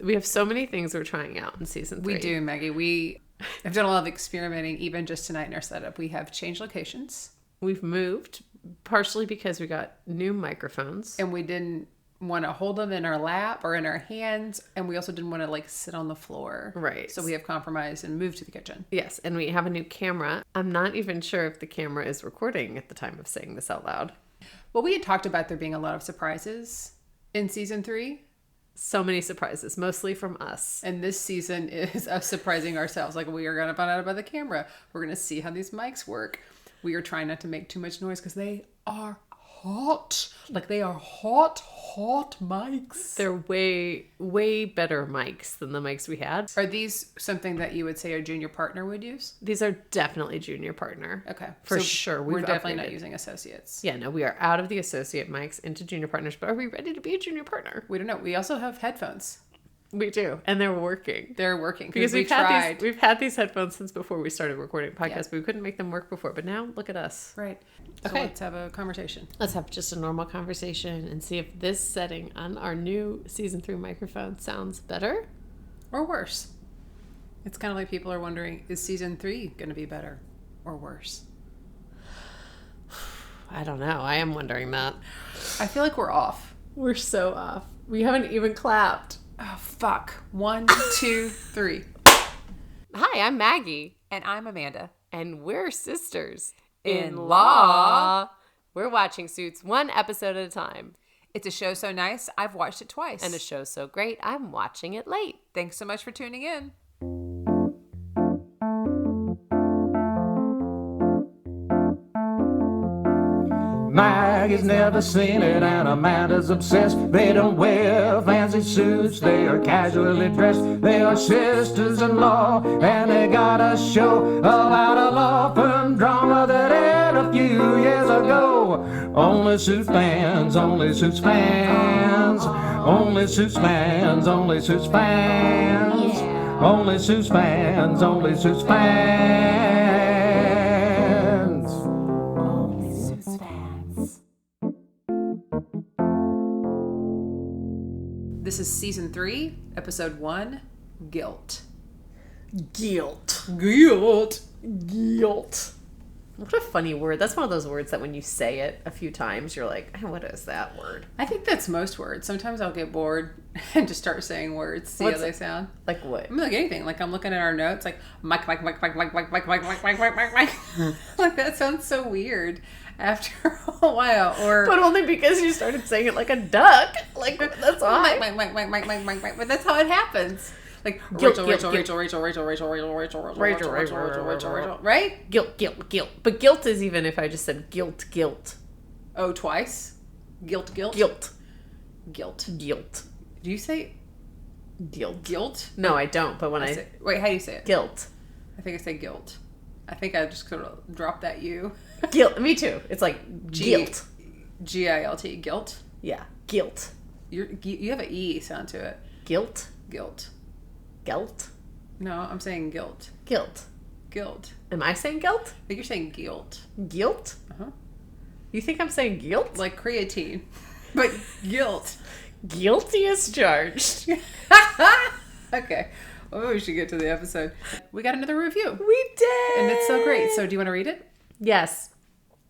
We have so many things we're trying out in season 3. We do, Maggie. We have done a lot of experimenting, even just tonight in our setup. We have changed locations. We've moved, partially because we got new microphones. And we didn't want to hold them in our lap or in our hands. And we also didn't want to like sit on the floor. Right. So we have compromised and moved to the kitchen. Yes, and we have a new camera. I'm not even sure if the camera is recording at the time of saying this out loud. Well, we had talked about there being a lot of surprises in season 3. So many surprises, mostly from us. And this season is us surprising ourselves. Like, we are going to find out about the camera. We're going to see how these mics work. We are trying not to make too much noise because they are hot. Like, they are hot mics. They're way, way better mics than the mics we had. Are these something that you would say a junior partner would use? These are definitely junior partner. Okay. For sure. We're definitely not using associates. Yeah, no, we are out of the associate mics into junior partners, but are we ready to be a junior partner? We don't know. We also have headphones. We do. And they're working. They're working. Because we've had these headphones since before we started recording podcasts, but we couldn't make them work before. But now, look at us. Right. So okay. Let's have a conversation. Let's have just a normal conversation and see if this setting on our new season 3 microphone sounds better. Or worse. It's kind of like people are wondering, is season 3 going to be better or worse? I don't know. I am wondering that. I feel like we're off. We're so off. We haven't even clapped. Oh, fuck. 1, 2, 3. Hi, I'm Maggie. And I'm Amanda. And we're sisters. In law. We're watching Suits one episode at a time. It's a show so nice, I've watched it twice. And a show so great, I'm watching it late. Thanks so much for tuning in. Maggie's never seen it and Amanda's obsessed. They don't wear fancy suits, they are casually dressed. They are sisters-in-law and they got a show about a law firm drama that aired a few years ago. Only Suits fans, only Suits fans. Only Suits fans, only Suits fans. Only Suits fans, only Suits fans. This is season 3, episode 1, Guilt. Guilt. Guilt. Guilt. What a funny word. That's one of those words that when you say it a few times, you're like, what is that word? I think that's most words. Sometimes I'll get bored and just start saying words, see how they sound. Like what? I mean, like anything. Like I'm looking at our notes, like Mike. Like that sounds so weird after a while. Or but only because you started saying it like a duck. Like that's why. Mike. But that's how it happens. Like Rachel, right? Guilt. But guilt is even if I just said guilt. Oh, twice? Guilt. Do you say guilt? Guilt? No, I don't. But when I say, wait, how do you say it? Guilt. I think I say guilt. I think I just could have dropped that U. Guilt. Me too. It's like guilt. Gilt. Guilt. Yeah. Guilt. You have an E sound to it. Guilt. Guilt. Guilt. No, I'm saying guilt. Guilt. Am I saying guilt? I think you're saying guilt. Guilt? Uh-huh. You think I'm saying guilt? Like creatine. But guilt. Guilty as charged. Okay. Well, we should get to the episode. We got another review. We did. And it's so great. So do you want to read it? Yes.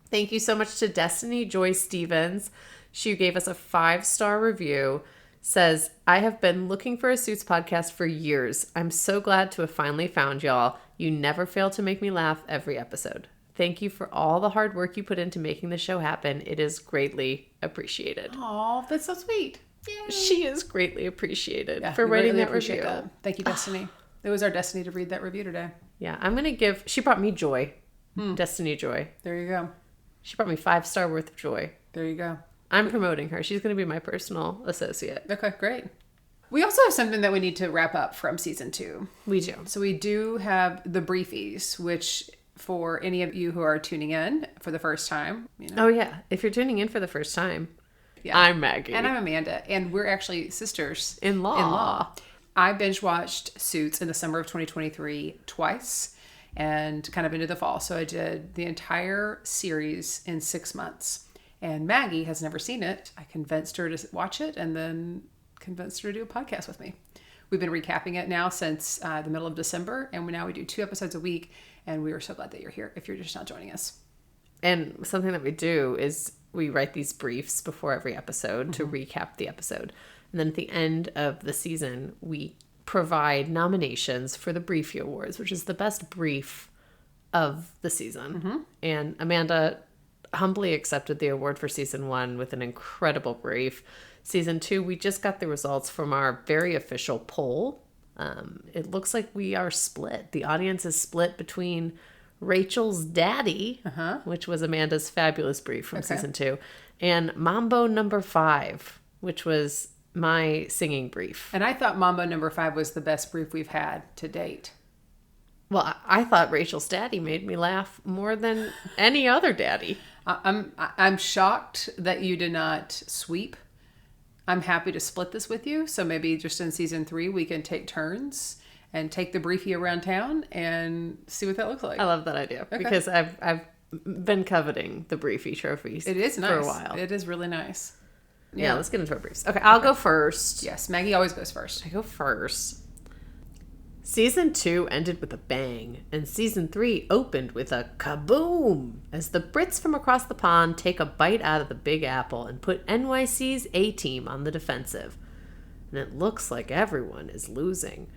Thank you so much to Destiny Joy Stevens. She gave us a 5-star review. Says, I have been looking for a Suits podcast for years. I'm so glad to have finally found y'all. You never fail to make me laugh every episode. Thank you for all the hard work you put into making the show happen. It is greatly appreciated. Oh, that's so sweet. Yay. She is greatly appreciated for writing that review. That. Thank you, Destiny. It was our destiny to read that review today. Yeah, I'm going to give... She brought me joy. Destiny Joy. There you go. She brought me 5-star worth of joy. There you go. I'm promoting her. She's going to be my personal associate. Okay, great. We also have something that we need to wrap up from season 2. We do. So we do have the briefies, which for any of you who are tuning in for the first time, you know. Oh, yeah. If you're tuning in for the first time, yeah. I'm Maggie. And I'm Amanda. And we're actually sisters in law. I binge watched Suits in the summer of 2023 twice and kind of into the fall. So I did the entire series in 6 months. And Maggie has never seen it. I convinced her to watch it and then convinced her to do a podcast with me. We've been recapping it now since the middle of December, and now we do 2 episodes a week, and we are so glad that you're here if you're just not joining us. And something that we do is we write these briefs before every episode to recap the episode. And then at the end of the season, we provide nominations for the Briefy Awards, which is the best brief of the season. And Amanda humbly accepted the award for season 1 with an incredible brief. Season 2, we just got the results from our very official poll. It looks like we are split. The audience is split between Rachel's Daddy, which was Amanda's fabulous brief from season 2, and Mambo number 5, which was my singing brief. And I thought Mambo number 5 was the best brief we've had to date. Well, I thought Rachel's Daddy made me laugh more than any other daddy. I'm shocked that you did not sweep. I'm happy to split this with you. So maybe just in season 3, we can take turns and take the briefy around town and see what that looks like. I love that idea because I've been coveting the briefy trophies. It is nice for a while. It is really nice. Yeah, let's get into our briefs. Okay, I'll go first. Yes, Maggie always goes first. I go first. Season 2 ended with a bang, and Season 3 opened with a kaboom as the Brits from across the pond take a bite out of the Big Apple and put NYC's A-Team on the defensive. And it looks like everyone is losing.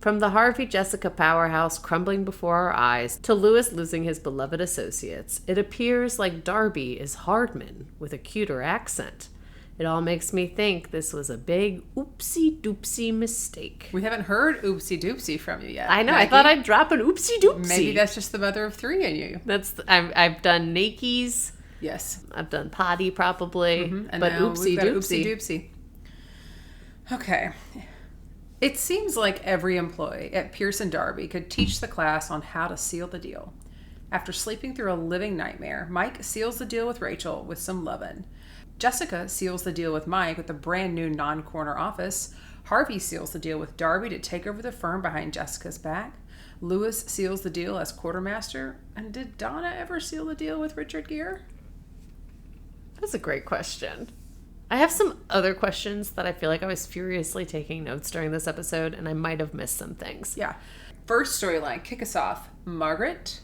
From the Harvey-Jessica powerhouse crumbling before our eyes to Lewis losing his beloved associates, it appears like Darby is Hardman with a cuter accent. It all makes me think this was a big oopsie-doopsie mistake. We haven't heard oopsie doopsie from you yet. I know. Maggie. I thought I'd drop an oopsie-doopsie. Maybe that's just the mother of 3 in you. I've done Nakies. Yes. I've done potty probably. And but now we've got oopsie-doopsie. oopsie doopsie. Okay. It seems like every employee at Pearson Darby could teach the class on how to seal the deal. After sleeping through a living nightmare, Mike seals the deal with Rachel with some lovin'. Jessica seals the deal with Mike with a brand new non-corner office. Harvey seals the deal with Darby to take over the firm behind Jessica's back. Lewis seals the deal as quartermaster. And did Donna ever seal the deal with Richard Gere? That's a great question. I have some other questions that I feel like I was furiously taking notes during this episode, and I might have missed some things. Yeah. First storyline, kick us off. Margaret.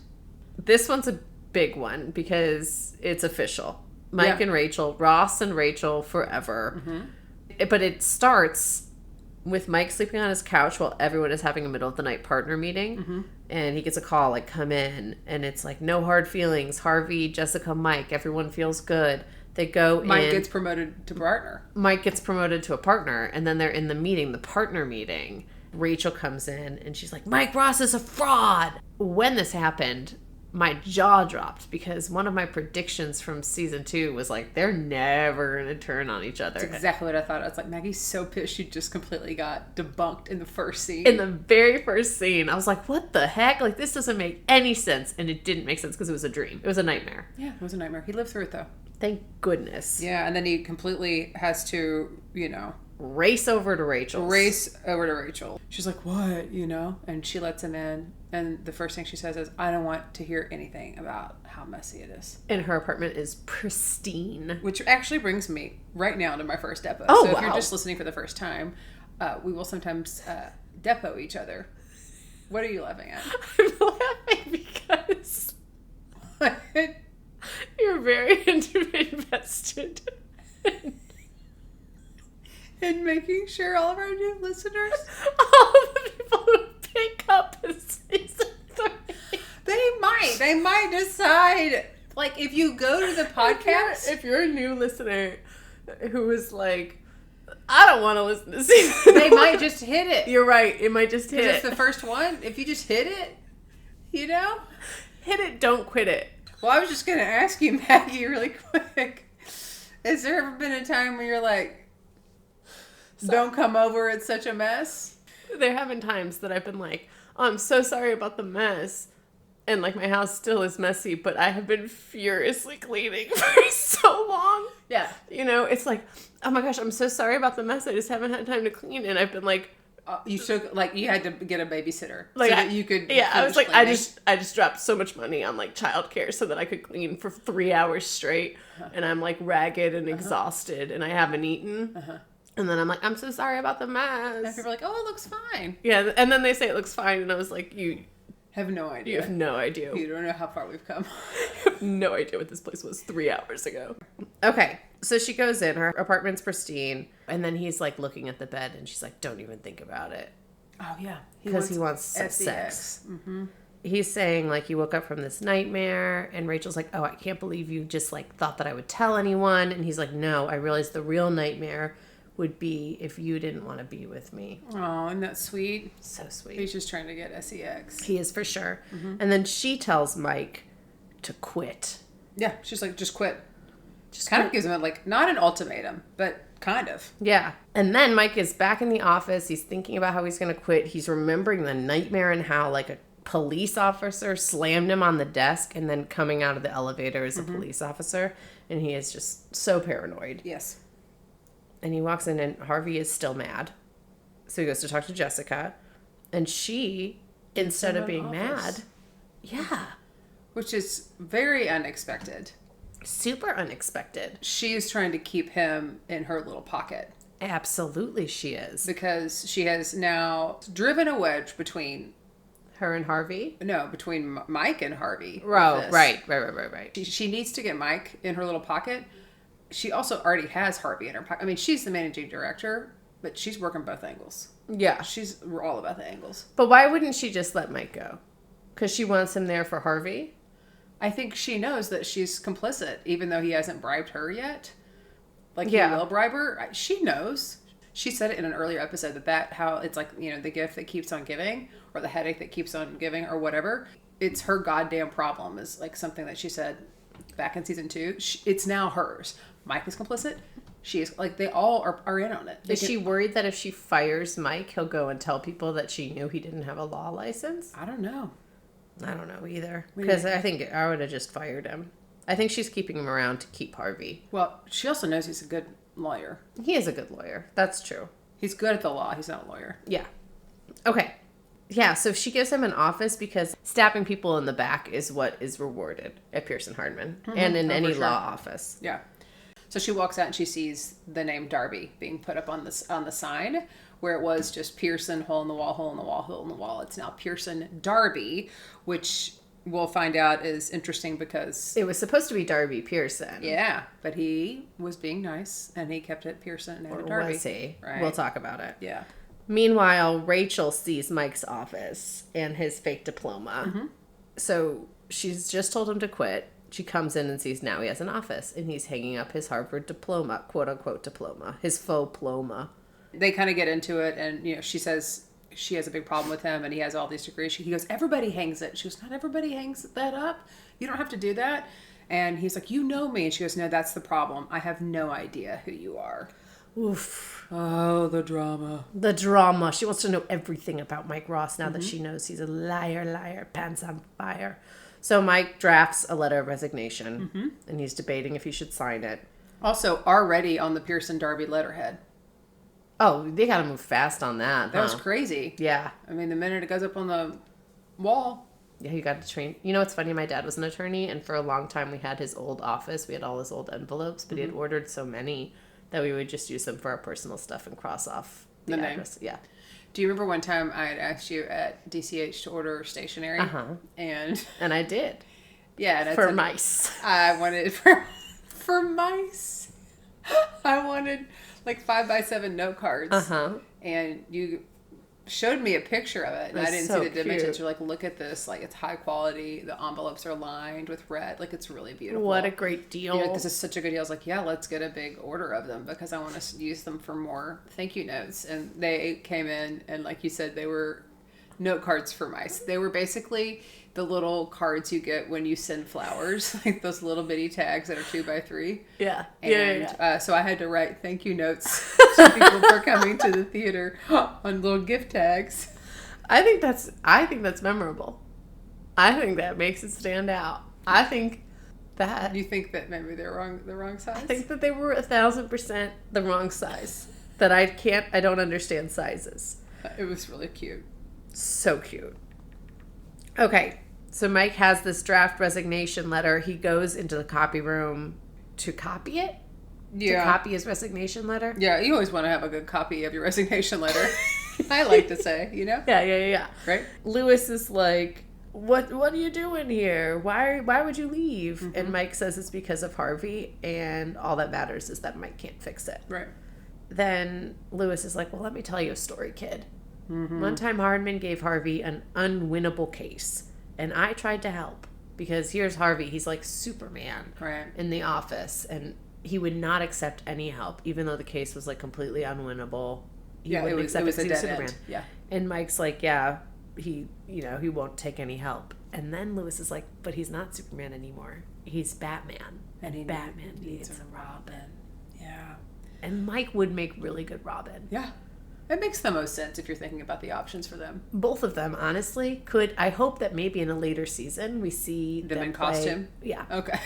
This one's a big one because it's official. Mike and Rachel, Ross and Rachel forever. But it starts with Mike sleeping on his couch while everyone is having a middle of the night partner meeting. And he gets a call like, come in. And it's like, no hard feelings. Harvey, Jessica, Mike, everyone feels good. They go in. Mike gets promoted to partner. Mike gets promoted to a partner. And then they're in the meeting, the partner meeting. Rachel comes in and she's like, Mike Ross is a fraud. When this happened, my jaw dropped because one of my predictions from season 2 was like, they're never going to turn on each other. That's exactly what I thought. I was like, Maggie's so pissed she just completely got debunked in the first scene. In the very first scene, I was like, what the heck? Like, this doesn't make any sense. And it didn't make sense because it was a dream. It was a nightmare. Yeah, it was a nightmare. He lived through it, though. Thank goodness. Yeah, and then he completely has to, race over to Rachel. She's like, what? And she lets him in. And the first thing she says is, I don't want to hear anything about how messy it is. And her apartment is pristine. Which actually brings me right now to my first depot. Oh, so if you're just listening for the first time, we will sometimes depot each other. What are you laughing at? I'm laughing because you're very invested in making sure all of our new listeners, all the people who pick up in season 3, they might decide, like, if you go to the podcast, if you're a new listener who is like, I don't want to listen to season they might just hit it. You're right, it might just hit it. It's the first one. If you just hit it, hit it, don't quit it. Well, I was just gonna ask you, Maggie, really quick, has there ever been a time where you're like, don't come over, it's such a mess? There have been times that I've been like, oh, I'm so sorry about the mess. And like my house still is messy, but I have been furiously cleaning for so long. Yeah. It's like, oh my gosh, I'm so sorry about the mess. I just haven't had time to clean. And I've been like, you had to get a babysitter like, so that you could. Yeah, I was like, cleaning. I just dropped so much money on like childcare so that I could clean for 3 hours straight. And I'm like ragged and exhausted and I haven't eaten. And then I'm like, I'm so sorry about the And mess. people are like, oh, it looks fine. Yeah, and then they say it looks fine, and I was like, you Have no have idea. no idea. You don't know how far we've come. You have no idea what this place was 3 hours ago. Okay, so she goes in, her apartment's pristine, and then he's like looking at the bed, and she's like, don't even think about it. Oh, yeah. Because he wants some sex. He's saying, like, he woke up from this nightmare, and Rachel's like, oh, I can't believe you just, like, thought that I would tell anyone. And he's like, no, I realized the real nightmare would be if you didn't want to be with me. Oh, isn't that sweet? So sweet. He's just trying to get sex. He is for sure. And then she tells Mike to quit. Yeah, she's like, just quit. Just kind of gives him, like, not an ultimatum, but kind of. Yeah. And then Mike is back in the office. He's thinking about how he's going to quit. He's remembering the nightmare and how, like, a police officer slammed him on the desk and then coming out of the elevator as a police officer. And he is just so paranoid. Yes. And he walks in and Harvey is still mad. So he goes to talk to Jessica. And she, instead of being mad, yeah, Which is very unexpected. super unexpected. She is trying to keep him in her little pocket. Absolutely she is. Because she has now driven a wedge between Her and Harvey? between Mike and Harvey. Oh, right. She needs to get Mike in her little pocket. She also already has Harvey in her pocket. I mean, she's the managing director, but she's working both angles. Yeah. We're all about the angles. But why wouldn't she just let Mike go? Because she wants him there for Harvey? I think she knows that she's complicit, even though he hasn't bribed her yet. Like, Yeah. he will bribe her. She knows. She said it in an earlier episode how it's like, the gift that keeps on giving, or the headache that keeps on giving, or whatever. It's her goddamn problem, is like something that she said back in season 2. It's now hers. Mike is complicit. She is, like, they all are in on it. Is she worried that if she fires Mike, he'll go and tell people that she knew he didn't have a law license? I don't know. I don't know either. Because I think I would have just fired him. I think she's keeping him around to keep Harvey. Well, she also knows he's a good lawyer. He is a good lawyer. That's true. He's good at the law. He's not a lawyer. Yeah. Okay. Yeah, so she gives him an office because stabbing people in the back is what is rewarded at Pearson Hardman and in any law office. Yeah. So she walks out and she sees the name Darby being put up on the sign, where it was just Pearson, hole in the wall, hole in the wall, hole in the wall. It's now Pearson Darby, which we'll find out is interesting because It was supposed to be Darby Pearson. yeah, but he was being nice and he kept it Pearson and Darby. Was he? Right. We'll talk about it. Yeah. Meanwhile, Rachel sees Mike's office and his fake diploma. So she's just told him to quit. She comes in and sees now he has an office and he's hanging up his Harvard diploma, quote unquote diploma, his faux diploma. They kind of get into it, and she says she has a big problem with him and he has all these degrees. He goes, everybody hangs it. She goes, not everybody hangs that up. You don't have to do that. And he's like, you know me. And she goes, no, that's the problem. I have no idea who you are. Oof. Oh, the drama. The drama. She wants to know everything about Mike Ross now that she knows he's a liar, pants on fire. So Mike drafts a letter of resignation and he's debating if he should sign it. Also, already on the Pearson Darby letterhead. Oh, they gotta move fast on that. That was crazy. Yeah. I mean, the minute it goes up on the wall. Yeah, you got to train. You know what's funny? My dad was an attorney, and for a long time we had his old office. We had all his old envelopes, but he had ordered so many that we would just use them for our personal stuff and cross off the address. Yeah. Do you remember one time I had asked you at DCH to order stationery? And I did. Yeah. And For mice. I wanted for mice. I wanted like 5x7 note cards. And you showed me a picture of it, and I didn't see the dimensions. You're like, look at this, like, it's high quality. The envelopes are lined with red, like, it's really beautiful. What a great deal! You're like, this is such a good deal. I was like, yeah, let's get a big order of them because I want to use them for more thank you notes. And they came in, and like you said, they were note cards for mice. They were basically the little cards you get when you send flowers, like those little bitty tags that are 2x3. Yeah. And so I had to write thank you notes to people for coming to the theater on little gift tags. I think that's memorable. I think that makes it stand out. I think that You think that maybe they're the wrong size? I think that they were 1,000% the wrong size. That I don't understand sizes. It was really cute. So cute. Okay, so Mike has this draft resignation letter. He goes into the copy room to copy it. to copy his resignation letter. Yeah, you always want to have a good copy of your resignation letter. I like to say, you know? Yeah. Right? Lewis is like, what are you doing here? Why would you leave? Mm-hmm. And Mike says it's because of Harvey, and all that matters is that Mike can't fix it. Right. Then Lewis is like, well, let me tell you a story, kid. Mm-hmm. One time Hardman gave Harvey an unwinnable case, and I tried to help because here's Harvey. He's like Superman in the office, and he would not accept any help, even though the case was like completely unwinnable. He wouldn't accept it was a dead Superman. end. Yeah. And Mike's like, yeah, he won't take any help. And then Lewis is like, but he's not Superman anymore. He's Batman. And Batman needs a Robin. Yeah. And Mike would make really good Robin. Yeah. It makes the most sense if you're thinking about the options for them. Both of them, honestly, could. I hope that maybe in a later season we see them in play, costume? Yeah. Okay.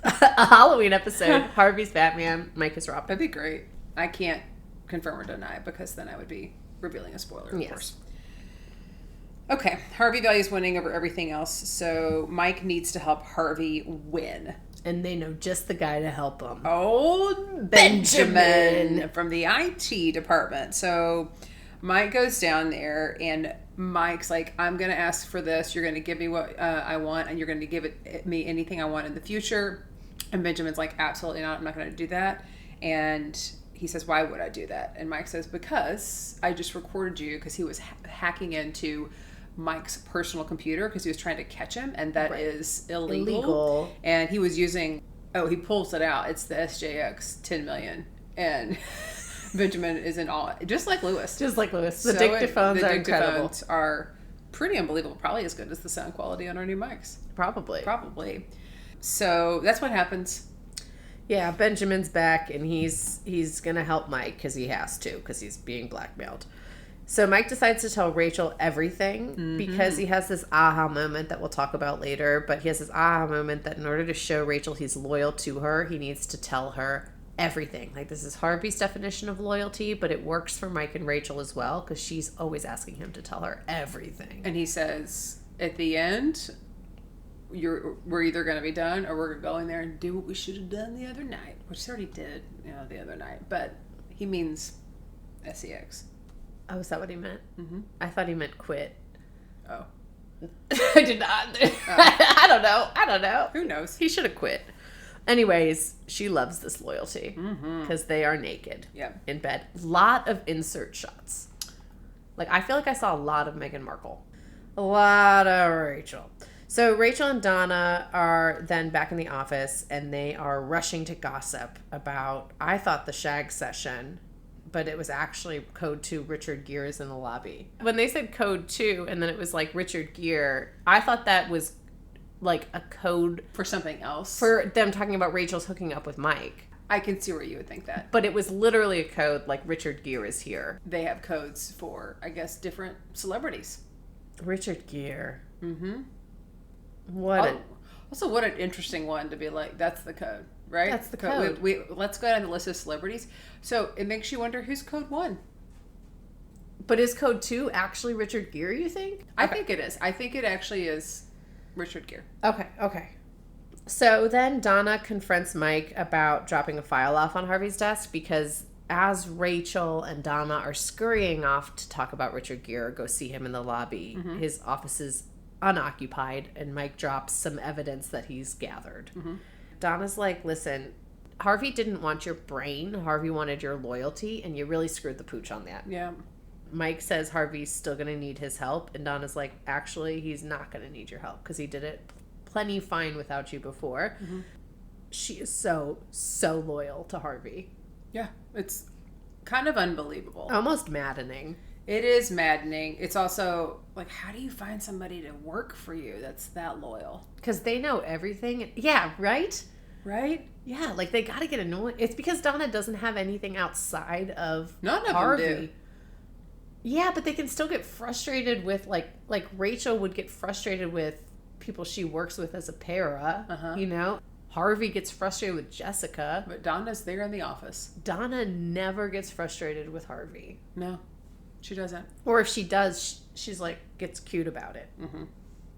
A Halloween episode. Harvey's Batman, Mike is Robin. That'd be great. I can't confirm or deny because then I would be revealing a spoiler, of course. Okay, Harvey values winning over everything else, so Mike needs to help Harvey win. And they know just the guy to help him. Old Benjamin from the IT department. So Mike goes down there, and Mike's like, I'm going to ask for this. You're going to give me what I want, and you're going to give me anything I want in the future. And Benjamin's like, absolutely not. I'm not going to do that. And he says, why would I do that? And Mike says, because I just recorded you, because he was hacking into Mike's personal computer because he was trying to catch him, and that is illegal. And he was using, he pulls it out. It's the SJX 10 million. And Benjamin is in awe, just like Lewis. The dictaphones are incredible. The dictaphones are pretty unbelievable. Probably as good as the sound quality on our new mics. Probably. So that's what happens. Yeah, Benjamin's back, and he's gonna help Mike because he has to, because he's being blackmailed. So Mike decides to tell Rachel everything because he has this aha moment that we'll talk about later. But he has this aha moment that in order to show Rachel he's loyal to her, he needs to tell her everything. Like, this is Harvey's definition of loyalty, but it works for Mike and Rachel as well because she's always asking him to tell her everything. And he says, at the end, we're either going to be done or we're going there and do what we should have done the other night, which he already did, the other night. But he means SEX. Oh, is that what he meant? Mm-hmm. I thought he meant quit. Oh. I did not. I don't know. Who knows? He should have quit. Anyways, she loves this loyalty because they are naked in bed. Lot of insert shots. Like, I feel like I saw a lot of Meghan Markle. A lot of Rachel. So Rachel and Donna are then back in the office, and they are rushing to gossip about, I thought, the shag session, but it was actually code 2 Richard Gere is in the lobby. When they said code 2 and then it was like Richard Gere, I thought that was like a code for something else. For them talking about Rachel's hooking up with Mike. I can see where you would think that. But it was literally a code like Richard Gere is here. They have codes for, I guess, different celebrities. Richard Gere. Mm-hmm. Also, what an interesting one to be like, that's the code. Right? That's the code. Let's go down the list of celebrities. So it makes you wonder who's code 1. But is code 2 actually Richard Gere, you think? I think it is. I think it actually is Richard Gere. Okay. So then Donna confronts Mike about dropping a file off on Harvey's desk because as Rachel and Donna are scurrying off to talk about Richard Gere, go see him in the lobby, his office is unoccupied, and Mike drops some evidence that he's gathered. Donna's like, listen, Harvey didn't want your brain. Harvey wanted your loyalty, and you really screwed the pooch on that. Yeah. Mike says Harvey's still going to need his help, and Donna's like, actually, he's not going to need your help because he did it plenty fine without you before. She is so loyal to Harvey. Yeah, it's kind of unbelievable. Almost maddening. It is maddening. It's also like, how do you find somebody to work for you that's that loyal? Because they know everything. Yeah, right? Right? Yeah, like they got to get annoyed. It's because Donna doesn't have anything outside of None of Harvey. them do. Yeah, but they can still get frustrated with, like Rachel would get frustrated with people she works with as a para, Harvey gets frustrated with Jessica. But Donna's there in the office. Donna never gets frustrated with Harvey. No, she doesn't. Or if she does, she's like, gets cute about it.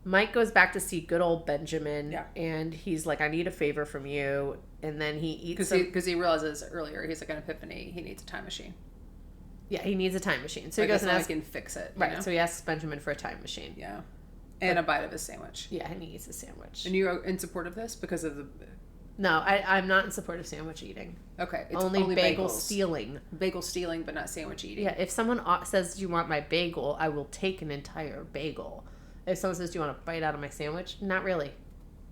Mike goes back to see good old Benjamin. Yeah. And he's like, I need a favor from you. And then he eats Because he realizes earlier, he's like an epiphany. He needs a time machine. Yeah, he needs a time machine. So Like, he goes and I asks... can fix it. Right, know? so he asks Benjamin for a time machine. Yeah. And a bite of his sandwich. Yeah, and he eats a sandwich. And you're in support of this because of the... No, I'm not in support of sandwich eating. Okay. It's Only bagel bagels. stealing. Bagel stealing, but not sandwich eating. Yeah, if someone says, do you want my bagel, I will take an entire bagel. If someone says, do you want a bite out of my sandwich? Not really.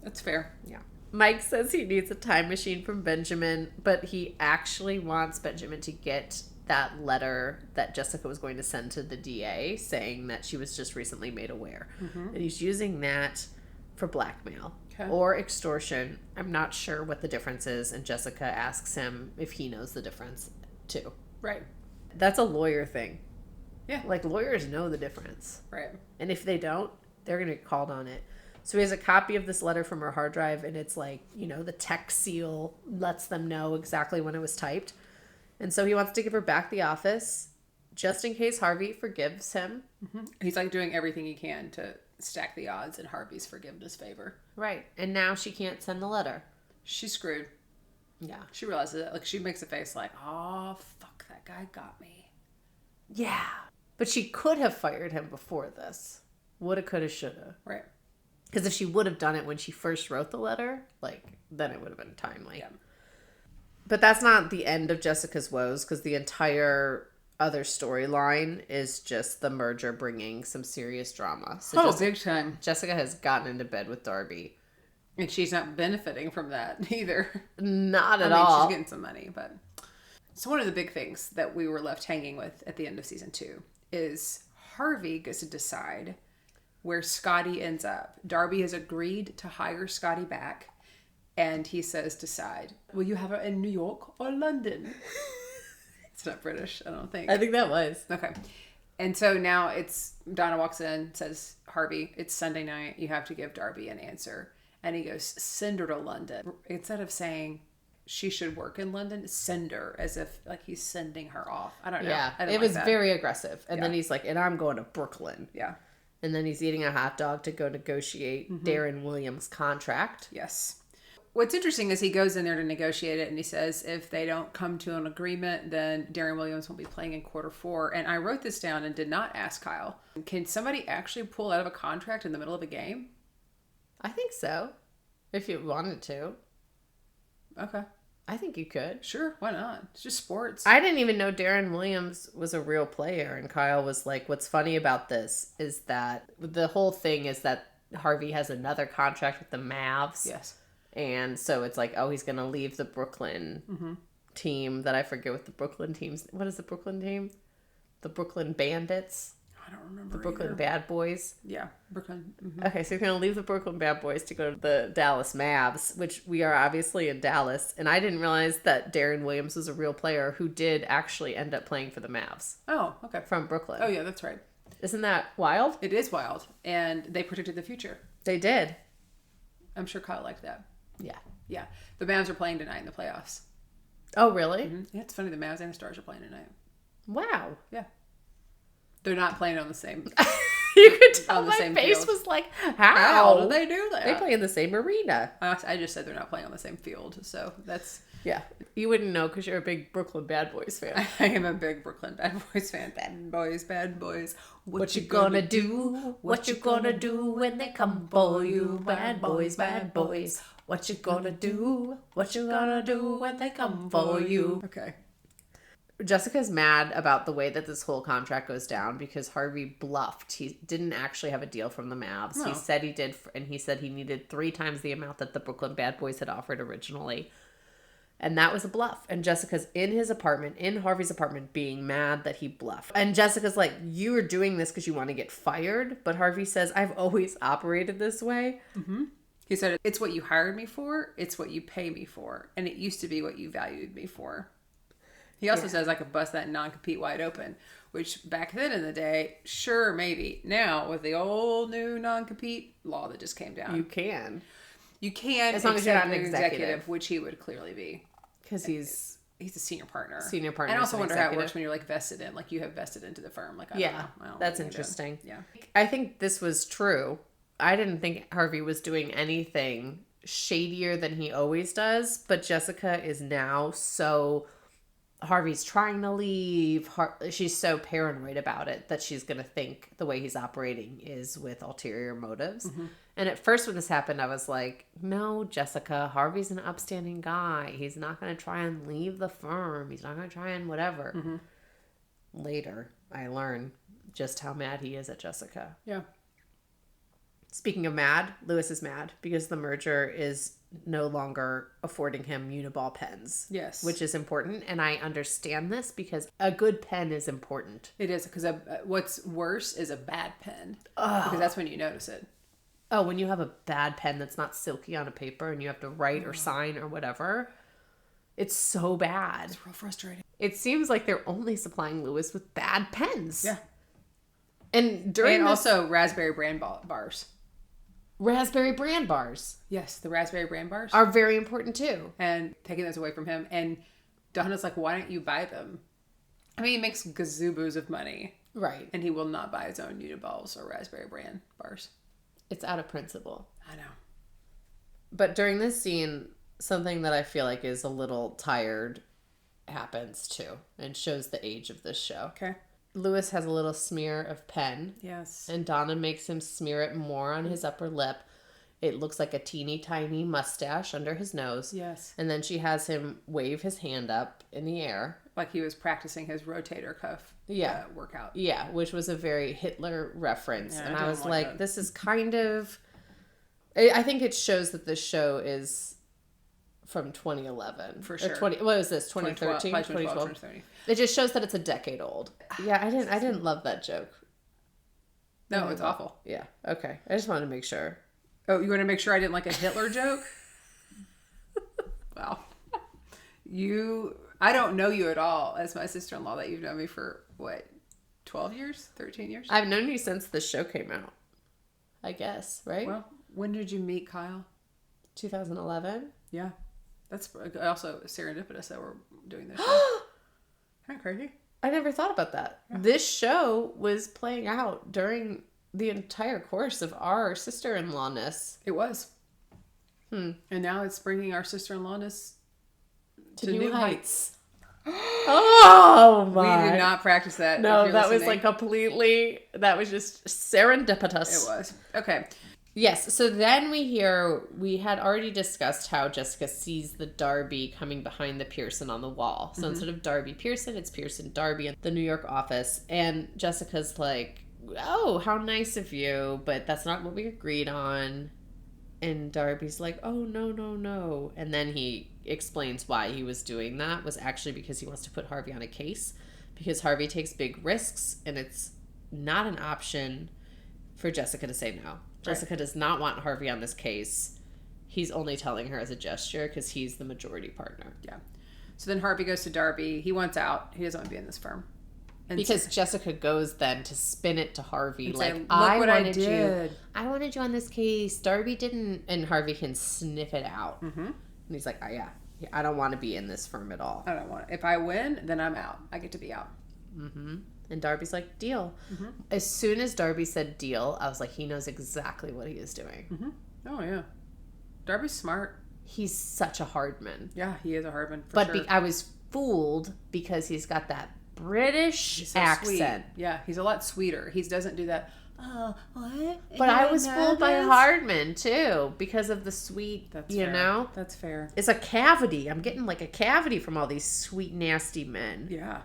That's fair. Yeah. Mike says he needs a time machine from Benjamin, but he actually wants Benjamin to get that letter that Jessica was going to send to the DA saying that she was just recently made aware. Mm-hmm. And he's using that for blackmail or extortion. I'm not sure what the difference is, and Jessica asks him if he knows the difference too. Right. That's a lawyer thing. Yeah. Like, lawyers know the difference. Right. And if they don't, they're going to get called on it. So he has a copy of this letter from her hard drive, and it's like, you know, the tech seal lets them know exactly when it was typed. And so he wants to give her back the office just in case Harvey forgives him. Mm-hmm. He's like doing everything he can to stack the odds in Harvey's forgiveness favor. Right. And now she can't send the letter. She's screwed. Yeah. She realizes it. Like, she makes a face like, oh, fuck, that guy got me. Yeah. But she could have fired him before this. Woulda, coulda, shoulda. Right. Because if she would have done it when she first wrote the letter, like, then it would have been timely. Yeah. But that's not the end of Jessica's woes, because the entire other storyline is just the merger bringing some serious drama. So big time. Jessica has gotten into bed with Darby. And she's not benefiting from that either. Not at all. She's getting some money, but... So one of the big things that we were left hanging with at the end of season 2 is Harvey gets to decide where Scotty ends up. Darby has agreed to hire Scotty back, and he says, decide, will you have her in New York or London? It's not British, I don't think. I think that was. Okay. And so now it's, Donna walks in, says, Harvey, it's Sunday night, you have to give Darby an answer. And he goes, send her to London. Instead of saying she should work in London, send her, as if like he's sending her off. I don't know. Yeah, I don't it like was that. very aggressive. And then he's like, and I'm going to Brooklyn. Yeah. And then he's eating a hot dog to go negotiate Darren Williams' contract. Yes. What's interesting is he goes in there to negotiate it, and he says if they don't come to an agreement, then Darren Williams won't be playing in quarter 4. And I wrote this down and did not ask Kyle. Can somebody actually pull out of a contract in the middle of a game? I think so. If you wanted to. Okay. I think you could. Sure, why not? It's just sports. I didn't even know Darren Williams was a real player. And Kyle was like, what's funny about this is that the whole thing is that Harvey has another contract with the Mavs. Yes. And so it's like, oh, he's going to leave the Brooklyn team that I forget what the Brooklyn team's... What is the Brooklyn team? The Brooklyn Bandits? I don't remember. The Brooklyn either. Bad Boys? Yeah, Brooklyn. Okay, so he's going to leave the Brooklyn Bad Boys to go to the Dallas Mavs, which we are obviously in Dallas. And I didn't realize that Darren Williams was a real player who did actually end up playing for the Mavs. Oh, okay. From Brooklyn. Oh, yeah, that's right. Isn't that wild? It is wild. And they predicted the future. They did. I'm sure Kyle liked that. Yeah. Yeah. The Mavs are playing tonight in the playoffs. Oh, really? Mm-hmm. Yeah, it's funny. The Mavs and the Stars are playing tonight. Wow. Yeah. They're not playing on the same... You could tell on the my same face field. was like, How how? do they do that? They play in the same arena. I just said they're not playing on the same field, so that's... Yeah. You wouldn't know because you're a big Brooklyn Bad Boys fan. I am a big Brooklyn Bad Boys fan. Bad boys, bad boys. What you gonna do? What you gonna do when they come for you? Bad boys, bad boys. What you gonna do? What you gonna do when they come for you? Okay. Jessica's mad about the way that this whole contract goes down because Harvey bluffed. He didn't actually have a deal from the Mavs. No. He said he did, and he said he needed 3 times the amount that the Brooklyn Bad Boys had offered originally. And that was a bluff. And Jessica's in his apartment, in Harvey's apartment, being mad that he bluffed. And Jessica's like, you are doing this because you want to get fired. But Harvey says, I've always operated this way. Mm-hmm. He said, it's what you hired me for. It's what you pay me for. And it used to be what you valued me for. He also says I could bust that non-compete wide open, which back then in the day, sure, maybe. Now, with the old new non-compete law that just came down. You can. You can, as long as you're not an executive, executive, which he would clearly be. Because he's a senior partner. Senior partner. And I also an wonder how it executive. works when you're like vested in, like you have vested into the firm. Like, I don't know. I don't know that's what you're doing. interesting. Yeah. I think this was true. I didn't think Harvey was doing anything shadier than he always does, but Jessica is now so... Harvey's trying to leave. She's so paranoid about it that she's going to think the way he's operating is with ulterior motives. Mm-hmm. And at first when this happened, I was like, no, Jessica, Harvey's an upstanding guy. He's not going to try and leave the firm. He's not going to try and whatever. Mm-hmm. Later, I learn just how mad he is at Jessica. Yeah. Speaking of mad, Lewis is mad because the merger is no longer affording him Uniball pens. Yes. Which is important. And I understand this because a good pen is important. It is, because what's worse is a bad pen. Because that's when you notice it. Oh, when you have a bad pen that's not silky on a paper and you have to write or sign or whatever. It's so bad. It's real frustrating. It seems like they're only supplying Lewis with bad pens. Yeah. And also raspberry bran bars. Raspberry bran bars. Yes, the raspberry bran bars are very important too. And taking those away from him. And Donna's like, why don't you buy them? I mean, he makes gazooboos of money. Right. And he will not buy his own Uniballs or raspberry bran bars. It's out of principle. I know. But during this scene, something that I feel like is a little tired happens too. And shows the age of this show. Okay. Lewis has a little smear of pen. Yes. And Donna makes him smear it more on his upper lip. It looks like a teeny tiny mustache under his nose. Yes. And then she has him wave his hand up in the air. Like he was practicing his rotator cuff workout. Yeah, which was a very Hitler reference. Yeah, and I was like, this is kind of... I think it shows that this show is from 2011. For sure. What was this? 2013? 2012. It just shows that it's a decade old. Yeah, I didn't love that joke. No, it's awful. Yeah. Okay. I just wanted to make sure. Oh, you want to make sure I didn't like a Hitler joke? Wow. I don't know you at all as my sister-in-law that you've known me for, what, 12 years? 13 years? I've known you since the show came out. I guess, right? Well, when did you meet Kyle? 2011. Yeah. That's also serendipitous that we're doing this. Kind of crazy. I never thought about that. Yeah. This show was playing out during the entire course of our sister-in-lawness. It was. And now it's bringing our sister-in-lawness to new heights. Oh my. We did not practice that. No, that was like that was just serendipitous. It was. Okay. Yes, so then we had already discussed how Jessica sees the Darby coming behind the Pearson on the wall. So instead of Darby Pearson, it's Pearson Darby in the New York office. And Jessica's like, oh, how nice of you, but that's not what we agreed on. And Darby's like, oh, no. And then he explains why he was doing that was actually because he wants to put Harvey on a case. Because Harvey takes big risks, and it's not an option for Jessica to say no. Jessica does not want Harvey on this case. He's only telling her as a gesture because he's the majority partner. Yeah. So then Harvey goes to Darby. He wants out. He doesn't want to be in this firm. And because Jessica goes then to spin it to Harvey. Like, say, look what I did. I wanted you on this case. Darby didn't. And Harvey can sniff it out. Mm-hmm. And he's like, oh, yeah, I don't want to be in this firm at all. I don't want it. If I win, then I'm out. I get to be out. Mm-hmm. And Darby's like, deal. Mm-hmm. As soon as Darby said deal, I was like, he knows exactly what he is doing. Mm-hmm. Oh, yeah. Darby's smart. He's such a hardman. Yeah, he is a hardman, for sure. I was fooled because he's got that British accent. Sweet. Yeah, he's a lot sweeter. He doesn't do that, oh, what? But I was fooled by Hardman, too, because of the sweet, That's fair. Know? That's fair. It's a cavity. I'm getting like a cavity from all these sweet, nasty men. Yeah.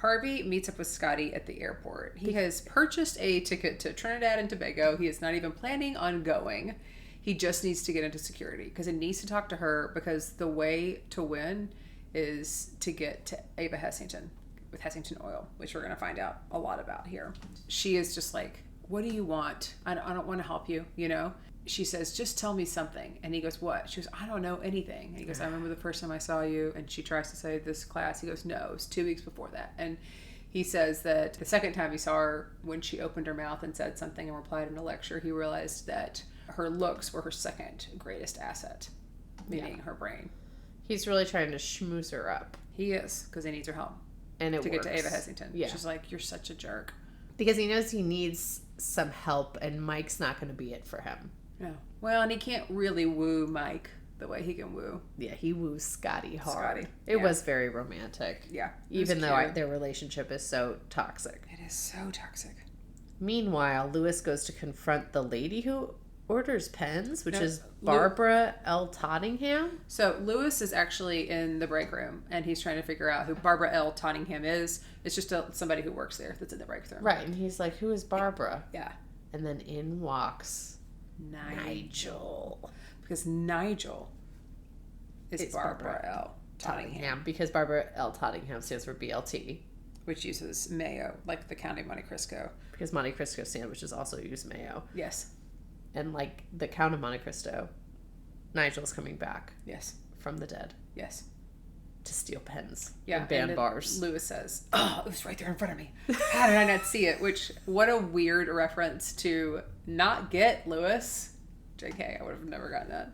Harvey meets up with Scotty at the airport. He has purchased a ticket to Trinidad and Tobago. He is not even planning on going. He just needs to get into security because he needs to talk to her, because the way to win is to get to Ava Hessington with Hessington Oil, which we're going to find out a lot about here. She is just like, what do you want? I don't want to help you, you know? She says, just tell me something. And he goes, what? She goes, I don't know anything. And he goes, I remember the first time I saw you. And she tries to say this class. He goes, no, it was 2 weeks before that. And he says that the second time he saw her, when she opened her mouth and said something and replied in a lecture, he realized that her looks were her second greatest asset, meaning her brain. He's really trying to schmooze her up. He is, because he needs her help. And it to works. Get to Ava Hessington. Yeah. She's like, you're such a jerk. Because he knows he needs some help, and Mike's not going to be it for him. No. Well, and he can't really woo Mike the way he can woo. Yeah, he woos Scotty hard. Scotty, It yeah. was very romantic. Yeah. Even though their relationship is so toxic. It is so toxic. Meanwhile, Lewis goes to confront the lady who orders pens, which No, is Barbara L. Tottingham. So Lewis is actually in the break room, and he's trying to figure out who Barbara L. Tottingham is. It's just somebody who works there that's in the break room. Right, and he's like, who is Barbara? Yeah. And then in walks Nigel. Because Nigel is Barbara L. Tottingham, because Barbara L. Tottingham stands for BLT. which uses mayo, like the Count of Monte Cristo. Because Monte Cristo sandwiches also use mayo. Yes. And like the Count of Monte Cristo, Nigel's coming back Yes. from the dead Yes. to steal pens Yeah. and ban then bars. Lewis says, "Oh, it was right there in front of me. How did I not see it?" Which, what a weird reference to not get Lewis. JK, I would have never gotten that.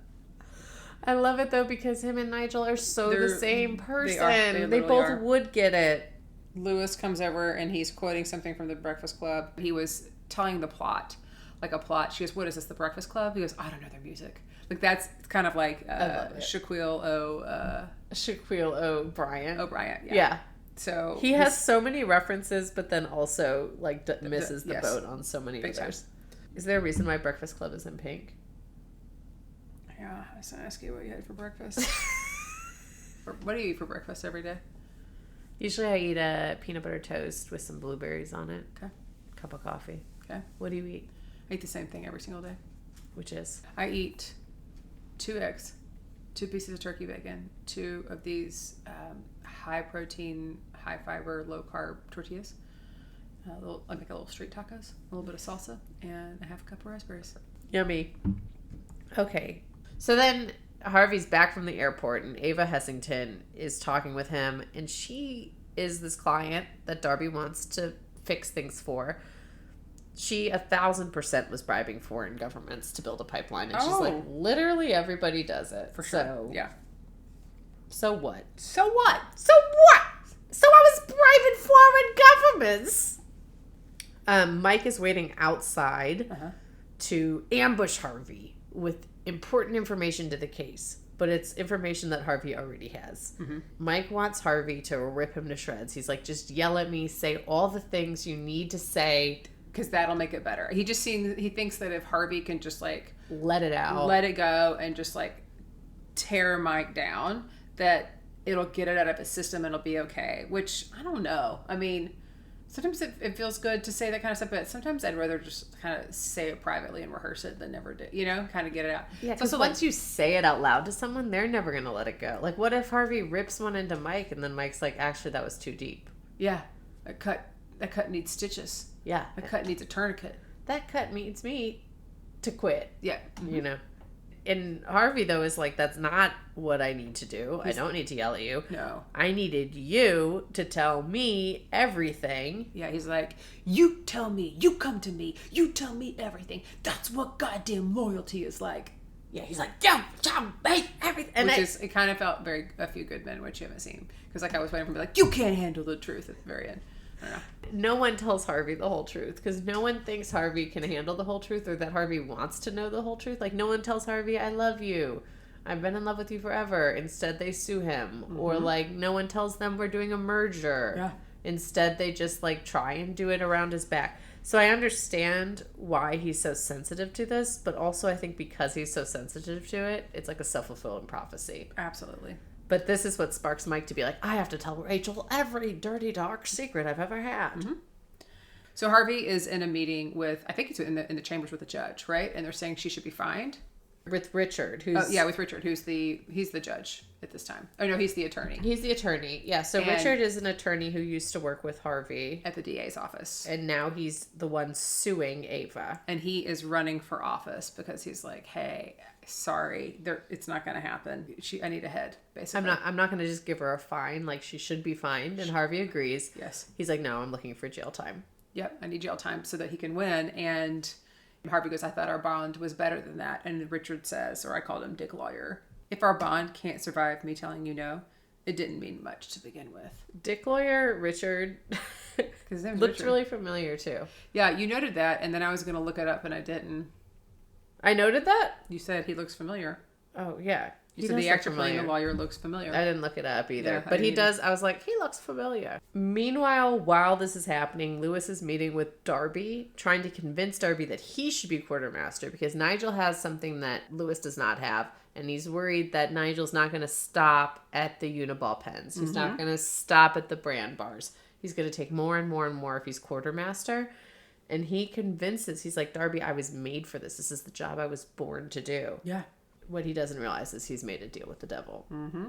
I love it though because him and Nigel are so the same person. They literally both are. would get it. Lewis comes over and he's quoting something from the Breakfast Club. He was telling the plot, like a plot. She goes, "What is this, the Breakfast Club?" He goes, "I don't know their music." Like that's kind of like Shaquille O'Brien. O'Brien. Yeah. So he has so many references, but then also like misses the yes. boat on so many Big others. Is there a reason why Breakfast Club is in pink? Yeah, I was gonna ask you what you had for breakfast. What do you eat for breakfast every day? Usually I eat a peanut butter toast with some blueberries on it. Okay. Cup of coffee. Okay. What do you eat? I eat the same thing every single day. Which is? I eat 2 eggs, 2 pieces of turkey bacon, 2 of these high protein, high fiber, low carb tortillas. I make a little street tacos, a little bit of salsa, and a half a cup of raspberries. Yummy. Okay. So then Harvey's back from the airport and Ava Hessington is talking with him, and she is this client that Darby wants to fix things for. She 1,000% was bribing foreign governments to build a pipeline, and she's like, literally everybody does it. For sure. So, yeah. So what? So what? So what? So I was bribing foreign governments. Mike is waiting outside to ambush Harvey with important information to the case, but it's information that Harvey already has. Mm-hmm. Mike wants Harvey to rip him to shreds. He's like, just yell at me, say all the things you need to say. Because that'll make it better. He thinks that if Harvey can just like let it out, let it go, and just like tear Mike down, that it'll get it out of his system and it'll be okay. Which I don't know. I mean, sometimes it feels good to say that kind of stuff, but sometimes I'd rather just kind of say it privately and rehearse it than never do. You know, kind of get it out. Yeah, because once you say it out loud to someone, they're never gonna let it go. Like, what if Harvey rips one into Mike and then Mike's like, actually, that was too deep. Yeah, that cut needs stitches. Yeah. A cut needs a tourniquet. That cut needs me to quit. Yeah. Mm-hmm. You know? And Harvey, though, is like, that's not what I need to do. I don't need to yell at you. No. I needed you to tell me everything. Yeah, he's like, you tell me, you come to me, you tell me everything. That's what goddamn loyalty is like. Yeah, he's like, yo, tell me everything. And it kind of felt very A Few Good Men, which you haven't seen. Because like I was waiting for him to be like, you can't handle the truth at the very end. I don't know. No one tells Harvey the whole truth because no one thinks Harvey can handle the whole truth or that Harvey wants to know the whole truth. Like, no one tells Harvey, I love you. I've been in love with you forever. Instead, they sue him. Mm-hmm. Or, like, no one tells them we're doing a merger. Yeah. Instead, they just, like, try and do it around his back. So I understand why he's so sensitive to this, but also I think because he's so sensitive to it, it's like a self-fulfilling prophecy. Absolutely. But this is what sparks Mike to be like, I have to tell Rachel every dirty, dark secret I've ever had. Mm-hmm. So Harvey is in a meeting with, I think it's in the chambers with the judge, right? And they're saying she should be fined. With Richard, who's... with Richard, he's the judge at this time. Oh, no, he's the attorney. He's the attorney, yeah. So Richard is an attorney who used to work with Harvey. At the DA's office. And now he's the one suing Ava. And he is running for office because he's like, hey, sorry, it's not going to happen. I need a head, basically. I'm not going to just give her a fine. Like, she should be fined. And Harvey agrees. Yes. He's like, no, I'm looking for jail time. Yep, I need jail time so that he can win. And Harvey goes, I thought our bond was better than that. And Richard says, or I called him Dick Lawyer, if our bond can't survive me telling you no, it didn't mean much to begin with. Dick lawyer Richard His name's looked Richard. really familiar too. Yeah, you noted that, and then I was going to look it up, and I didn't. I noted that? You said he looks familiar. Oh, yeah. You said does the look actor playing the lawyer looks familiar. I didn't look it up either. Yeah, but he didn't does. I was like, he looks familiar. Meanwhile, while this is happening, Lewis is meeting with Darby, trying to convince Darby that he should be quartermaster because Nigel has something that Lewis does not have. And he's worried that Nigel's not going to stop at the Uniball pens. He's not going to stop at the brand bars. He's going to take more and more and more if he's quartermaster. And he convinces, he's like, Darby, I was made for this. This is the job I was born to do. Yeah. What he doesn't realize is he's made a deal with the devil. Mm-hmm.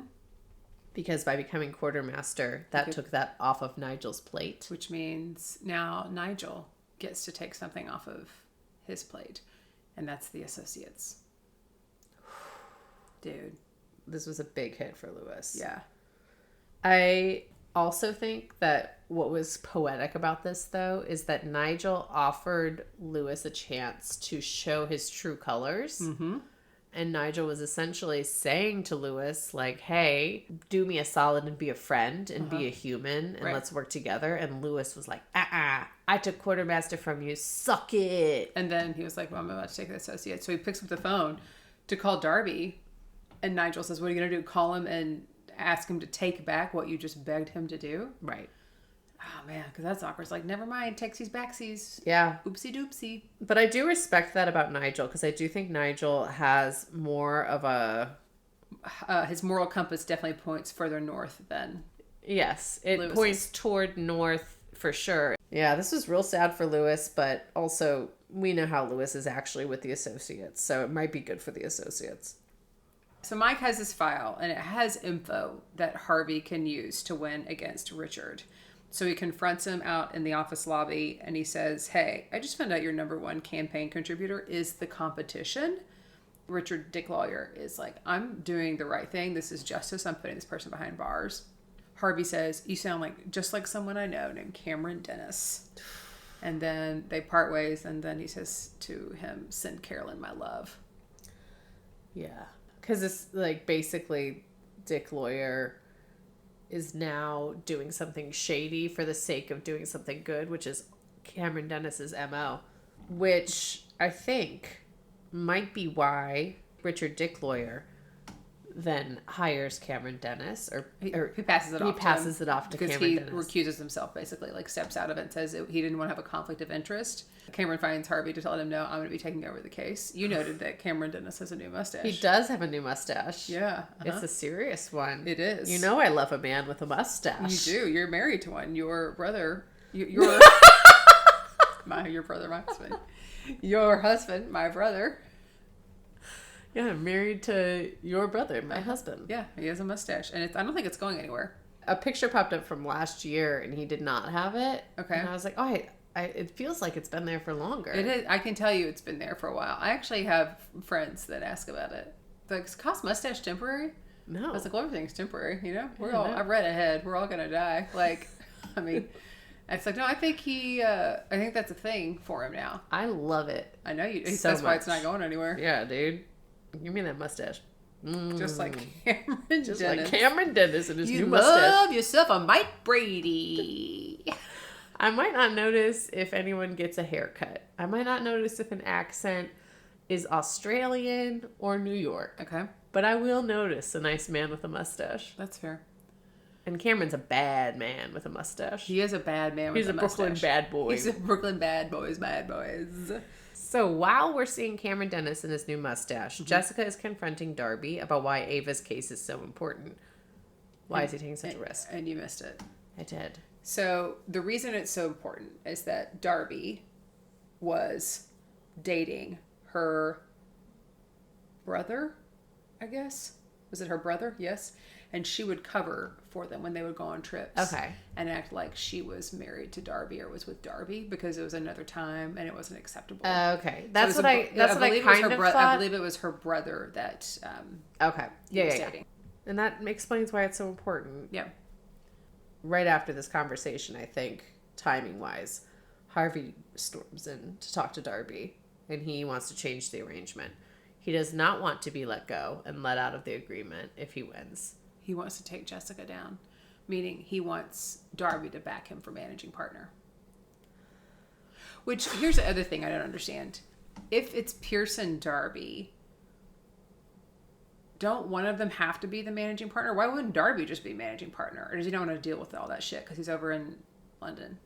Because by becoming quartermaster, that took that off of Nigel's plate. Which means now Nigel gets to take something off of his plate. And that's the associates. Dude. This was a big hit for Lewis. Yeah. I also think that what was poetic about this, though, is that Nigel offered Lewis a chance to show his true colors. Mm-hmm. And Nigel was essentially saying to Lewis, like, hey, do me a solid and be a friend and be a human and let's work together. And Lewis was like, I took quartermaster from you. Suck it. And then he was like, well, I'm about to take the associate. So he picks up the phone to call Darby. And Nigel says, what are you going to do? Call him and ask him to take back what you just begged him to do? Right. Oh, man, because that's awkward. It's like, never mind, takesies backsies. Yeah. Oopsie doopsie. But I do respect that about Nigel because I do think Nigel has more of a... his moral compass definitely points further north than... Yes, it Lewis's. points toward north for sure. Yeah, this was real sad for Lewis, but also we know how Lewis is actually with the associates, so it might be good for the associates. So Mike has this file, and it has info that Harvey can use to win against Richard. So he confronts him out in the office lobby, and he says, hey, I just found out your #1 campaign contributor is the competition. Richard Dick Lawyer is like, I'm doing the right thing. This is justice. I'm putting this person behind bars. Harvey says, you sound like just like someone I know named Cameron Dennis. And then they part ways, and then he says to him, send Carolyn my love. Yeah. Because it's like basically Dick Lawyer is now doing something shady for the sake of doing something good, which is Cameron Dennis's MO, which I think might be why Richard Dick Lawyer then hires Cameron Dennis, or He passes it off. He passes it off to because Cameron he Dennis. recuses himself, basically, like steps out of it and says he didn't want to have a conflict of interest. Cameron finds Harvey to tell him, no, I'm going to be taking over the case. You noted that Cameron Dennis has a new mustache. He does have a new mustache. Yeah. It's a serious one. It is. You know I love a man with a mustache. You do. You're married to one. Your brother, your brother, my husband. Your husband, my brother. Yeah, I'm married to your brother, my husband. Yeah, he has a mustache, and I don't think it's going anywhere. A picture popped up from last year, and he did not have it. Okay. And I was like, oh, it feels like it's been there for longer. It is. I can tell you it's been there for a while. I actually have friends that ask about it. They're like, is Cost mustache temporary? No. I was like, well, everything's temporary, you know? Yeah, I've read ahead. We're all going to die. Like, I mean, it's like, no, I think I think that's a thing for him now. I love it. I know you do. So That's why it's much. not going anywhere. Yeah, dude. Give me that mustache. Just like Cameron Just Dennis. like Cameron Dennis and his You new mustache. love yourself a Mike Brady. I might not notice if anyone gets a haircut. I might not notice if an accent is Australian or New York. Okay, But I will notice a nice man with a mustache. that's fair. And Cameron's a bad man with a mustache. He is a bad man with He's a a Brooklyn mustache. bad boy. He's a Brooklyn bad boys, bad boys. So while we're seeing Cameron Dennis and his new mustache, Jessica is confronting Darby about why Ava's case is so important. Why is he taking such a risk? And you missed it. I did. So the reason it's so important is that Darby was dating her brother, I guess. Was it her brother? Yes. And she would cover for them when they would go on trips. Okay. And act like she was married to Darby or was with Darby because it was another time and it wasn't acceptable. Okay. So That's it was what I believe it was kind her of thought. I believe it was her brother that Okay. he was Yeah. dating. And that explains why it's so important. Yeah. Right after this conversation, I think, timing-wise, Harvey storms in to talk to Darby, and he wants to change the arrangement. He does not want to be let go and let out of the agreement if he wins. He wants to take Jessica down, meaning he wants Darby to back him for managing partner. Which, here's the other thing I don't understand. If it's Pearson Darby, don't one of them have to be the managing partner? Why wouldn't Darby just be managing partner? Or does he not want to deal with all that shit because he's over in London?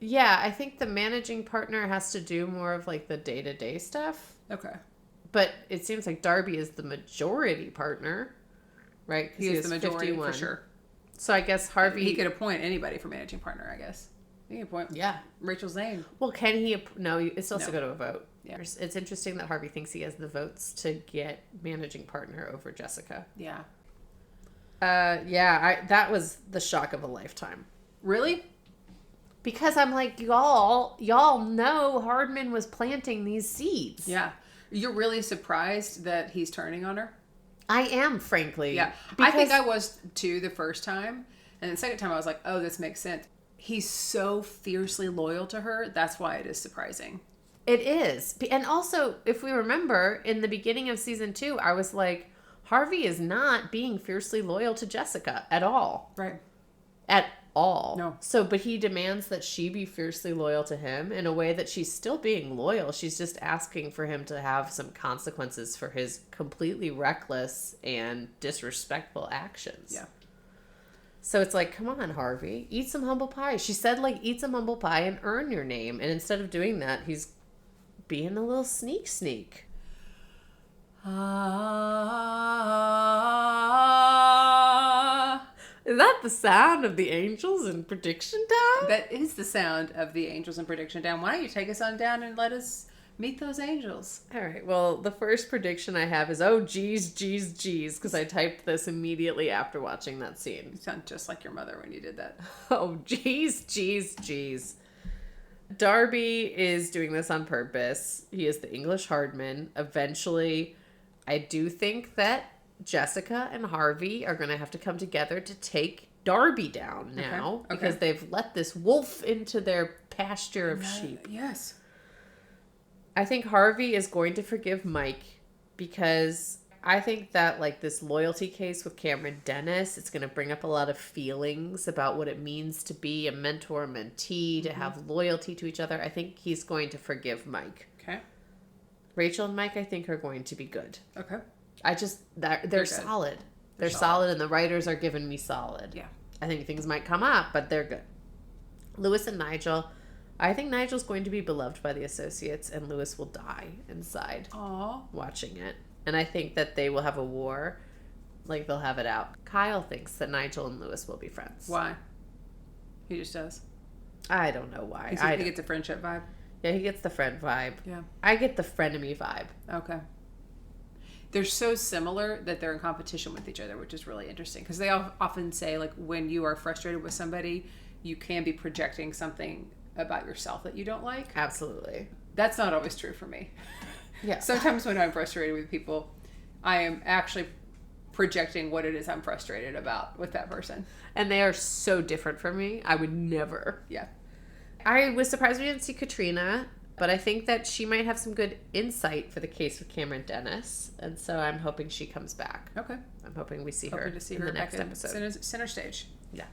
Yeah, I think the managing partner has to do more of like the day-to-day stuff. Okay. But it seems like Darby is the majority partner, right? He is the majority 51. for sure. So I guess Harvey... He could appoint anybody for managing partner, I guess. He can appoint Rachel Zane. Well, can he... No, it's also go to a vote. Yeah. It's interesting that Harvey thinks he has the votes to get managing partner over Jessica. Yeah. That was the shock of a lifetime. Really? Because I'm like, y'all know Hardman was planting these seeds. Yeah. You're really surprised that he's turning on her? I am, frankly. Yeah. I think I was too the first time. And the second time I was like, oh, this makes sense. He's so fiercely loyal to her. That's why it is surprising. It is. And also, if we remember, in the beginning of season 2, I was like, Harvey is not being fiercely loyal to Jessica at all. Right. At all. No. So, but he demands that she be fiercely loyal to him in a way that she's still being loyal. She's just asking for him to have some consequences for his completely reckless and disrespectful actions. Yeah. So it's like, come on, Harvey, eat some humble pie. She said, like, eat some humble pie and earn your name. And instead of doing that, he's being a little sneak. Is that the sound of the angels in prediction time? That is the sound of the angels in prediction down. Why don't you take us on down and let us meet those angels? All right. Well, the first prediction I have is, oh, geez, because I typed this immediately after watching that scene. You sound just like your mother when you did that. Oh, geez. Darby is doing this on purpose. He is the English Hardman. Eventually, I do think that Jessica and Harvey are going to have to come together to take Darby down now because they've let this wolf into their pasture of sheep. Yes. I think Harvey is going to forgive Mike because I think that like this loyalty case with Cameron Dennis, it's going to bring up a lot of feelings about what it means to be a mentor-mentee, to have loyalty to each other. I think he's going to forgive Mike. Okay. Rachel and Mike, I think, are going to be good. Okay. They're solid. They're solid, and the writers are giving me solid. Yeah. I think things might come up, but they're good. Lewis and Nigel. I think Nigel's going to be beloved by the associates, and Lewis will die inside watching it. And I think that they will have a war. Like, they'll have it out. Kyle thinks that Nigel and Lewis will be friends. Why? He just does. I don't know why. He gets a friendship vibe? Yeah, he gets the friend vibe. Yeah. I get the frenemy vibe. Okay. They're so similar that they're in competition with each other, which is really interesting. Because they often say, like, when you are frustrated with somebody, you can be projecting something about yourself that you don't like. Absolutely. That's not always true for me. Yeah. Sometimes when I'm frustrated with people, I am actually projecting what it is I'm frustrated about with that person. And they are so different from me. I would never. Yeah. I was surprised we didn't see Katrina, but I think that she might have some good insight for the case with Cameron Dennis. And so I'm hoping she comes back. Okay. I'm hoping we see Hoping her to see in her the next back in episode. center stage. Yeah.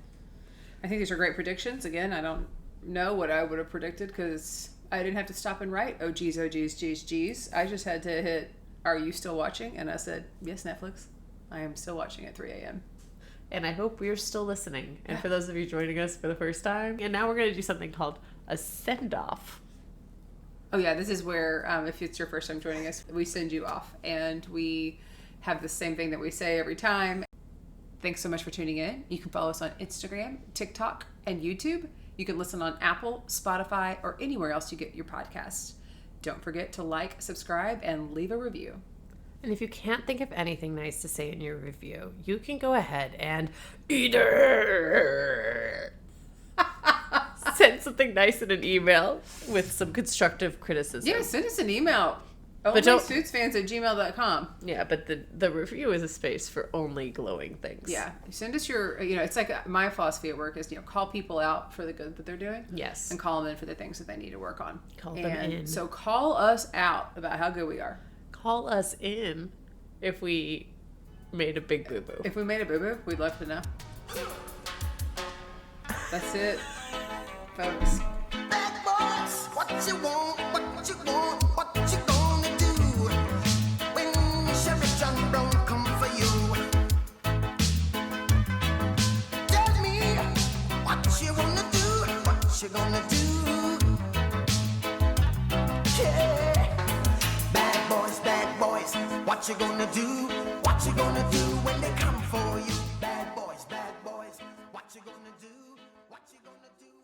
I think these are great predictions. Again, I don't know what I would have predicted because I didn't have to stop and write, oh geez. I just had to hit, are you still watching? And I said, yes, Netflix. I am still watching at 3 a.m. And I hope we're still listening. And for those of you joining us for the first time, and now we're going to do something called a send-off. Oh yeah, this is where, if it's your first time joining us, we send you off. And we have the same thing that we say every time. Thanks so much for tuning in. You can follow us on Instagram, TikTok, and YouTube. You can listen on Apple, Spotify, or anywhere else you get your podcasts. Don't forget to like, subscribe, and leave a review. And if you can't think of anything nice to say in your review, you can go ahead and either send something nice in an email with some constructive criticism. Yeah, send us an email. But don't- OnlySuitsFans@gmail.com. Yeah, but the review is a space for only glowing things. Yeah. Send us your, it's like my philosophy at work is, call people out for the good that they're doing. Yes. And call them in for the things that they need to work on. Call them in. So call us out about how good we are. Call us in if we made a big boo-boo. If we made a boo-boo, we'd love to know. That's it, folks. Bad boys, what you want, what you want, what you gonna do when Chevy John Brown come for you? Tell me what you wanna do, what you gonna do? Yeah, bad boys, what you gonna do? What you gonna do when they come for you? Bad boys, what you gonna do? What you gonna do?